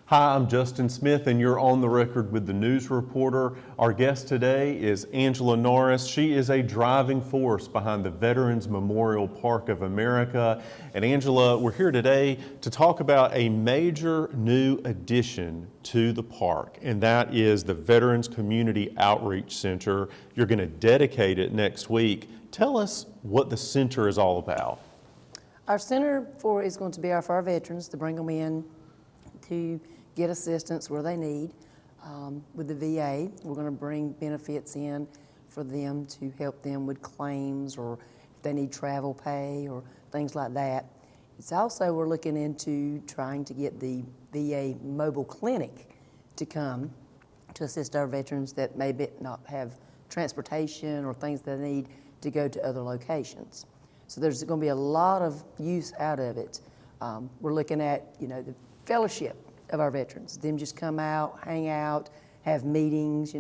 Hi, I'm Justin Smith, and you're on the record with the News Reporter. Our guest today is Angela Norris. She is a driving force behind the Veterans Memorial Park of America. And Angela, we're here today to talk about a major new addition to the park, and that is the Veterans Community Outreach Center. You're going to dedicate it next week. Tell us what the center is all about. Our center is going to be for our veterans, to bring them in to get assistance where they need. With the VA, we're going to bring benefits in for them to help them with claims, or if they need travel pay or things like that. It's also, we're looking into trying to get the VA mobile clinic to come to assist our veterans that maybe not have transportation or things they need to go to other locations. So there's going to be a lot of use out of it. We're looking at, the fellowship of our veterans. Them just come out, hang out, have meetings,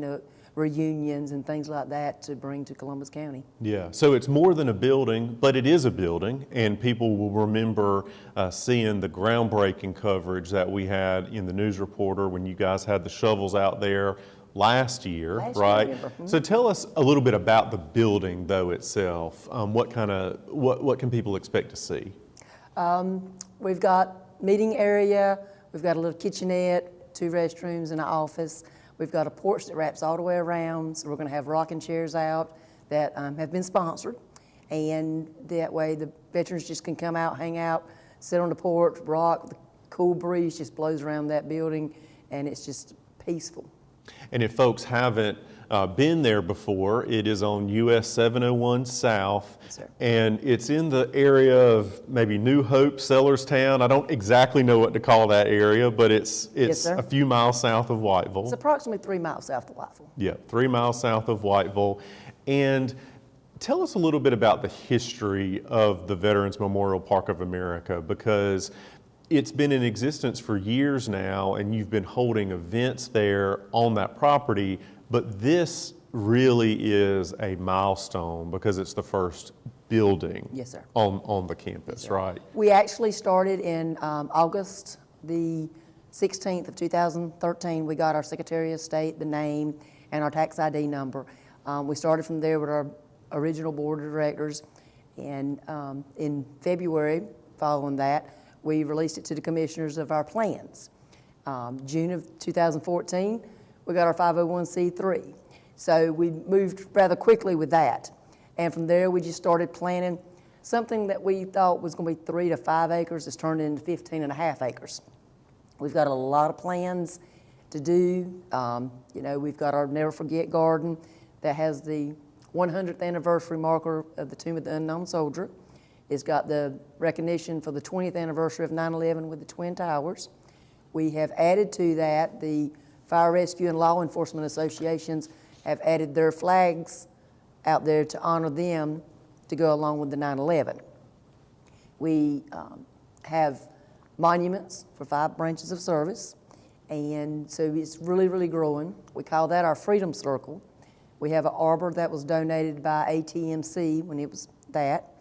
reunions and things like that to bring to Columbus County. Yeah, so it's more than a building, but it is a building, and people will remember seeing the groundbreaking coverage that we had in the News Reporter when you guys had the shovels out there last year, right? Mm-hmm. So tell us a little bit about the building, though, itself. What can people expect to see? We've got meeting area. We've got a little kitchenette, 2 restrooms and an office. We've got a porch that wraps all the way around, so we're going to have rocking chairs out that have been sponsored. And that way the veterans just can come out, hang out, sit on the porch, rock. The cool breeze just blows around that building, and it's just peaceful. And if folks haven't been there before, it is on US 701 South, Yes, sir. And it's in the area of maybe New Hope, Sellerstown. I don't exactly know what to call that area, but it's Yes, a few miles south of Whiteville. It's approximately 3 miles south of Whiteville. Yeah, 3 miles south of Whiteville. And tell us a little bit about the history of the Veterans Memorial Park of America, because it's been in existence for years now, and you've been holding events there on that property, but this really is a milestone because it's the first building. Yes, sir. on the campus, Yes, sir. right? We actually started in August the 16th of 2013. We got our Secretary of State, the name, and our tax ID number. We started from there with our original board of directors, and in February, following that, we released it to the commissioners of our plans. June of 2014, we got our 501c3. So we moved rather quickly with that. And from there, we just started planning. Something that we thought was going to be 3 to 5 acres has turned into 15.5 acres. We've got a lot of plans to do. We've got our Never Forget garden that has the 100th anniversary marker of the Tomb of the Unknown Soldier. It's got the recognition for the 20th anniversary of 9/11 with the Twin Towers. We have added to that, the Fire Rescue and Law Enforcement Associations have added their flags out there to honor them to go along with the 9/11. We have monuments for 5 branches of service, and so it's really, really growing. We call that our Freedom Circle. We have an arbor that was donated by ATMC when it was that.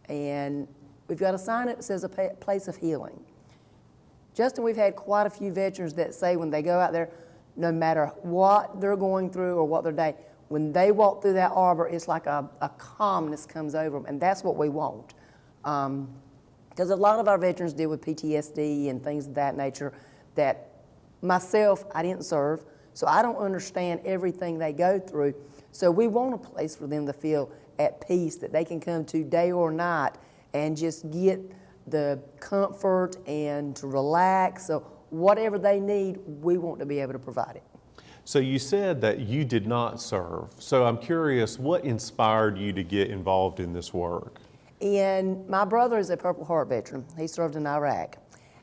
And we've got a sign that says a place of healing. Justin, we've had quite a few veterans that say when they go out there, no matter what they're going through or what their day, when they walk through that arbor, it's like a calmness comes over them, and that's what we want. Because a lot of our veterans deal with PTSD and things of that nature that myself, I didn't serve, so I don't understand everything they go through. So we want a place for them to feel at peace, that they can come to day or night and just get the comfort and to relax. So whatever they need, we want to be able to provide it. So you said that you did not serve. So I'm curious, what inspired you to get involved in this work? And my brother is a Purple Heart veteran. He served in Iraq.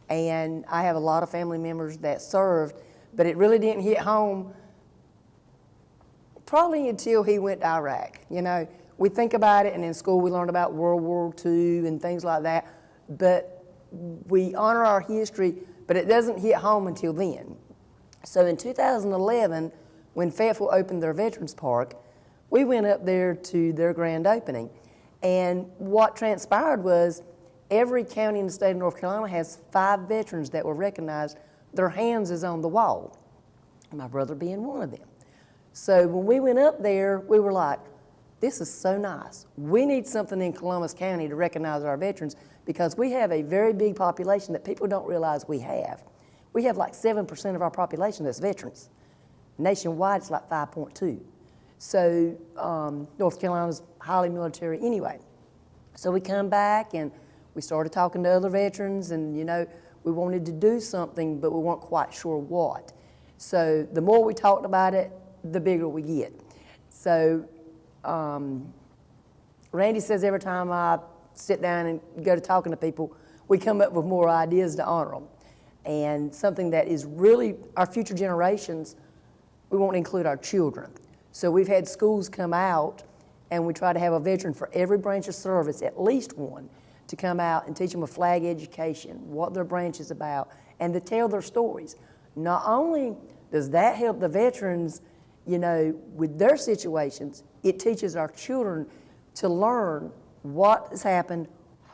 And I have a lot of family members that served, but it really didn't hit home probably until he went to Iraq. We think about it, and in school we learned about World War II and things like that, but we honor our history, but it doesn't hit home until then. So in 2011, when Fayetteville opened their Veterans Park, we went up there to their grand opening. And what transpired was every county in the state of North Carolina has 5 veterans that were recognized their hands is on the wall, my brother being one of them. So when we went up there, we were like, this is so nice. We need something in Columbus County to recognize our veterans because we have a very big population that people don't realize we have. We have like 7% of our population that's veterans. Nationwide, it's like 5.2. So North Carolina's highly military anyway. So we come back and we started talking to other veterans and, you know, we wanted to do something, but we weren't quite sure what. So the more we talked about it, the bigger we get. So Randy says every time I sit down and go to talking to people, we come up with more ideas to honor them. And something that is really our future generations, we want to include our children. So we've had schools come out and we try to have a veteran for every branch of service, at least one, to come out and teach them a flag education, what their branch is about, and to tell their stories. Not only does that help the veterans, you know, with their situations, it teaches our children to learn what has happened,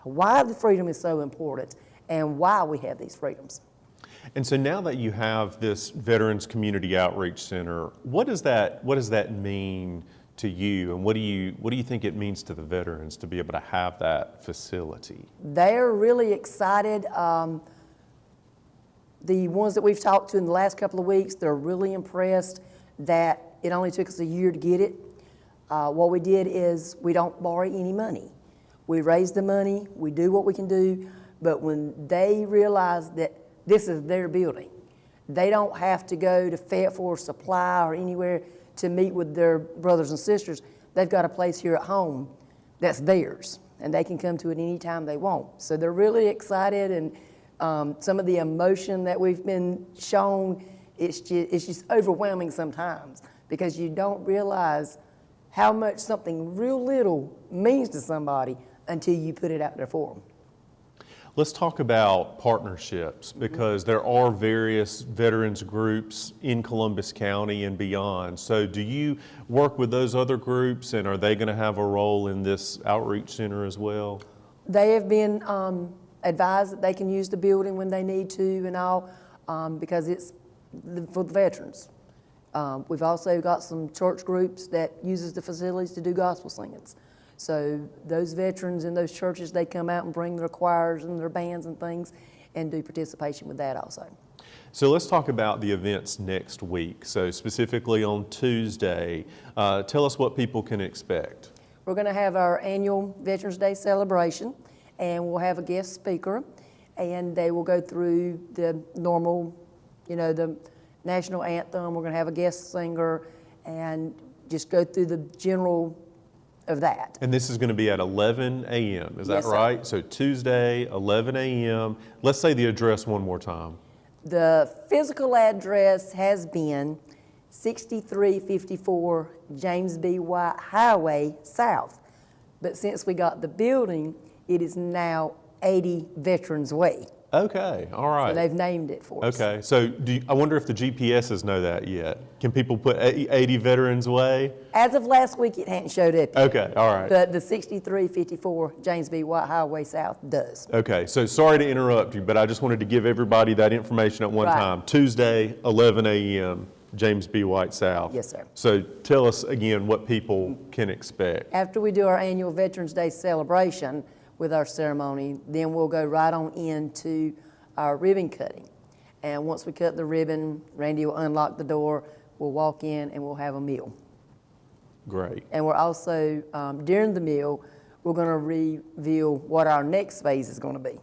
why the freedom is so important, and why we have these freedoms. And so now that you have this Veterans Community Outreach Center, what does that mean to you, and what do you think it means to the veterans to be able to have that facility? They're really excited. The ones that we've talked to in the last couple of weeks, they're really impressed that it only took us a year to get it. What we did is we don't borrow any money. We raise the money, we do what we can do, but when they realize that this is their building, they don't have to go to Fayetteville for supply or anywhere to meet with their brothers and sisters. They've got a place here at home that's theirs, and they can come to it anytime they want. So they're really excited, and some of the emotion that we've been shown, it's just overwhelming sometimes because you don't realize how much something real little means to somebody until you put it out there for them. Let's talk about partnerships, because there are various veterans groups in Columbus County and beyond. So do you work with those other groups, and are they going to have a role in this outreach center as well? They have been advised that they can use the building when they need to and all, because it's for the veterans. We've also got some church groups that uses the facilities to do gospel singings. So those veterans in those churches, they come out and bring their choirs and their bands and things and do participation with that also. So let's talk about the events next week. So specifically on Tuesday, tell us what people can expect. We're going to have our annual Veterans Day celebration, and we'll have a guest speaker, and they will go through the normal, you know, the national anthem. We're going to have a guest singer and just go through the general of that. And this is going to be at 11 a.m., is that Yes, sir. right? So Tuesday, 11 a.m. Let's say the address one more time. The physical address has been 6354 James B. White Highway South. But since we got the building, it is now 80 Veterans Way. Okay, all right. So they've named it for us. Okay, so I wonder if the GPSs know that yet. Can people put 80 Veterans Way? As of last week, it hadn't showed up yet. Okay, all right. But the 6354 James B. White Highway South does. Okay, so sorry to interrupt you, but I just wanted to give everybody that information at one Right. time. Tuesday, 11 a.m., James B. White South. Yes, sir. So tell us again what people can expect. After we do our annual Veterans Day celebration with our ceremony, then we'll go right on into our ribbon cutting. And once we cut the ribbon, Randy will unlock the door, we'll walk in and we'll have a meal. Great. And we're also, during the meal, we're going to reveal what our next phase is going to be.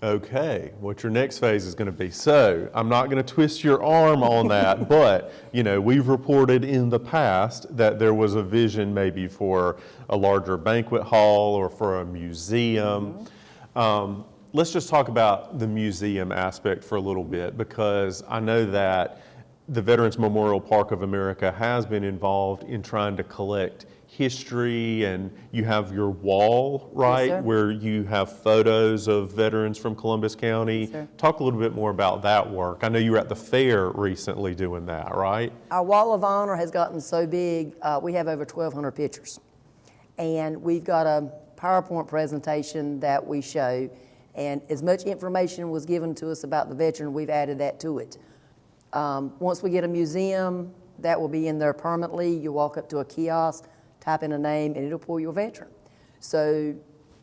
Okay, what your next phase is going to be. So I'm not going to twist your arm on that, but you know, we've reported in the past that there was a vision maybe for a larger banquet hall or for a museum. Let's just talk about the museum aspect for a little bit, because I know that the Veterans Memorial Park of America has been involved in trying to collect history, and you have your wall, right, sir. where you have photos of veterans from Columbus County. Yes, sir. Talk a little bit more about that work. I know you were at the fair recently doing that, right? Our Wall of Honor has gotten so big, we have over 1,200 pictures. And we've got a PowerPoint presentation that we show, And as much information was given to us about the veteran, we've added that to it. Once we get a museum, that will be in there permanently. You walk up to a kiosk, type in a name, and it'll pull your veteran. So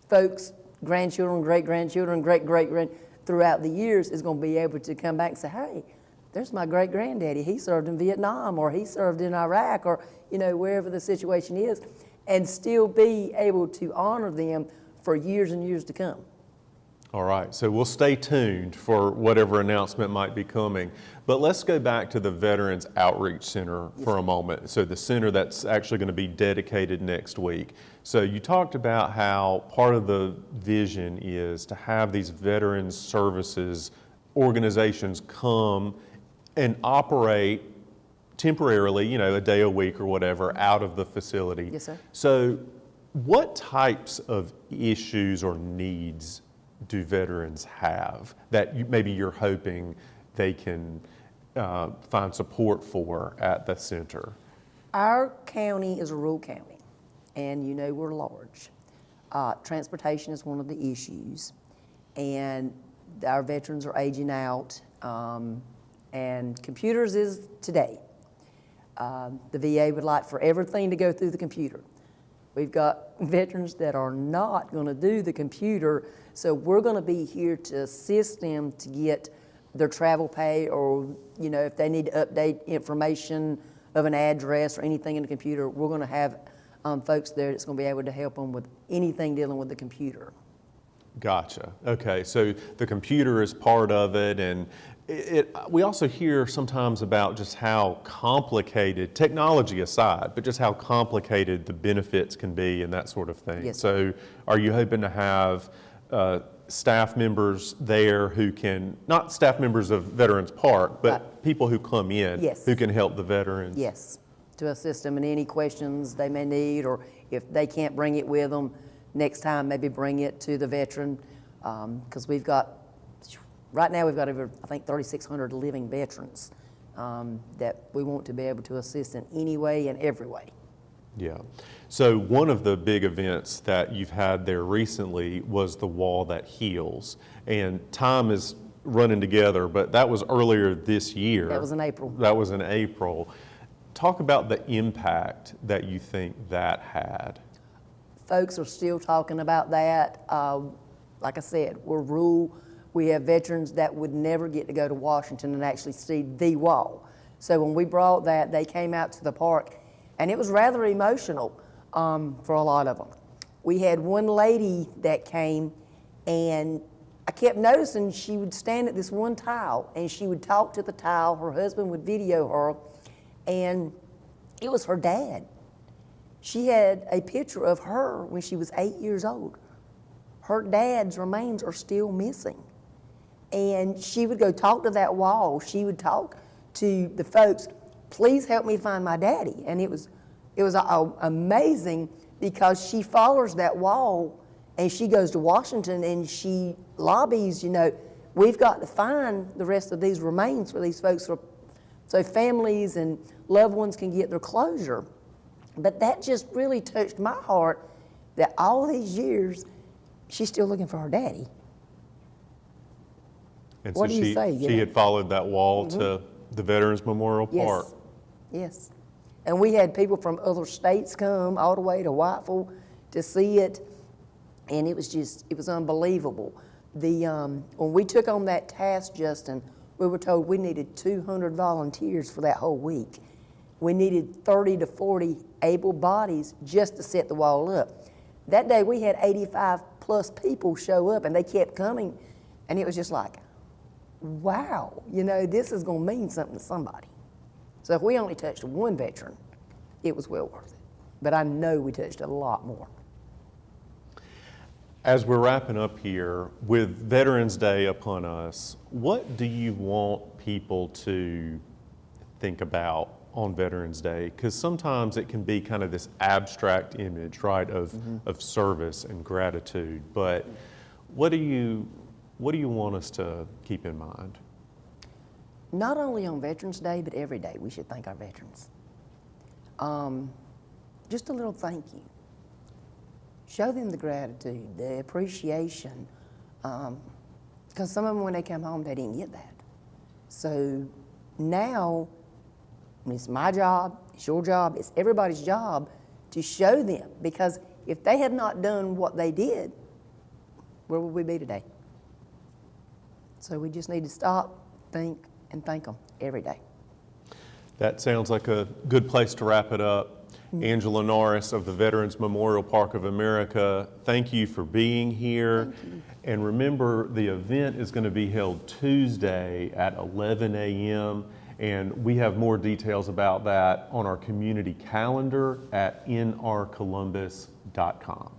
folks, grandchildren, great-grandchildren, great-great-grand, throughout the years is going to be able to come back and say, hey, there's my great-granddaddy. He served in Vietnam, or he served in Iraq, or, you know, wherever the situation is, and still be able to honor them for years and years to come. All right, so we'll stay tuned for whatever announcement might be coming. But let's go back to the Veterans Outreach Center for a moment. So the center that's actually going to be dedicated next week. So you talked about how part of the vision is to have these veterans services organizations come and operate temporarily, you know, a day a week or whatever, out of the facility. Yes, sir. So what types of issues or needs do veterans have that maybe you're hoping they can find support for at the center? Our county is a rural county, and you know we're large. Transportation is one of the issues, and our veterans are aging out, and computers is today. The VA would like for everything to go through the computer. We've got veterans that are not going to do the computer, so we're going to be here to assist them to get their travel pay, or, you know, if they need to update information of an address or anything in the computer, we're going to have folks there that's going to be able to help them with anything dealing with the computer. Gotcha. Okay, so the computer is part of it, and we also hear sometimes about just how complicated, technology aside, but just how complicated the benefits can be and that sort of thing. Yes. So are you hoping to have staff members there who can, not staff members of Veterans Park, but Right. people who come in Yes. who can help the veterans? Yes, to assist them in any questions they may need, or if they can't bring it with them, next time maybe bring it to the veteran, because we've got, right now we've got over, I think, 3,600 living veterans that we want to be able to assist in any way and every way. Yeah. So one of the big events that you've had there recently was the Wall That Heals. And time is running together, but that was earlier this year. That was in April. That was in April. Talk about the impact that you think that had. Folks are still talking about that. Like I said, we're rural. We have veterans that would never get to go to Washington and actually see the wall. So when we brought that, they came out to the park, and it was rather emotional for a lot of them. We had one lady that came, and I kept noticing she would stand at this one tile, and she would talk to the tile. Her husband would video her, and it was her dad. She had a picture of her when she was 8 years old. Her dad's remains are still missing. And she would go talk to that wall. She would talk to the folks, please help me find my daddy. And it was amazing, because she follows that wall, and she goes to Washington and she lobbies, you know, we've got to find the rest of these remains for these folks, so families and loved ones can get their closure. But that just really touched my heart, that all these years, she's still looking for her daddy. And What so do you say? she had followed that wall to the Veterans Memorial Park. Yes. And we had people from other states come all the way to Whiteville to see it, and it was unbelievable. When we took on that task, Justin, we were told we needed 200 volunteers for that whole week. We needed 30 to 40 able bodies just to set the wall up. That day we had 85 plus people show up, and they kept coming, and it was just like, wow, you know, this is going to mean something to somebody. So if we only touched one veteran, it was well worth it. But I know we touched a lot more. As we're wrapping up here, with Veterans Day upon us, what do you want people to think about on Veterans Day? Because sometimes it can be kind of this abstract image, right, of service and gratitude. But what do you want us to keep in mind? Not only on Veterans Day, but every day we should thank our veterans. Just a little thank you. Show them the gratitude, the appreciation Because some of them, when they come home, they didn't get that. So now, it's my job, it's your job, it's everybody's job to show them. Because if they had not done what they did, where would we be today? So we just need to stop, think, and thank them every day. That sounds like a good place to wrap it up. Angela Norris of the Veterans Memorial Park of America, thank you for being here. And remember, the event is going to be held Tuesday at 11 a.m. And we have more details about that on our community calendar at nrcolumbus.com.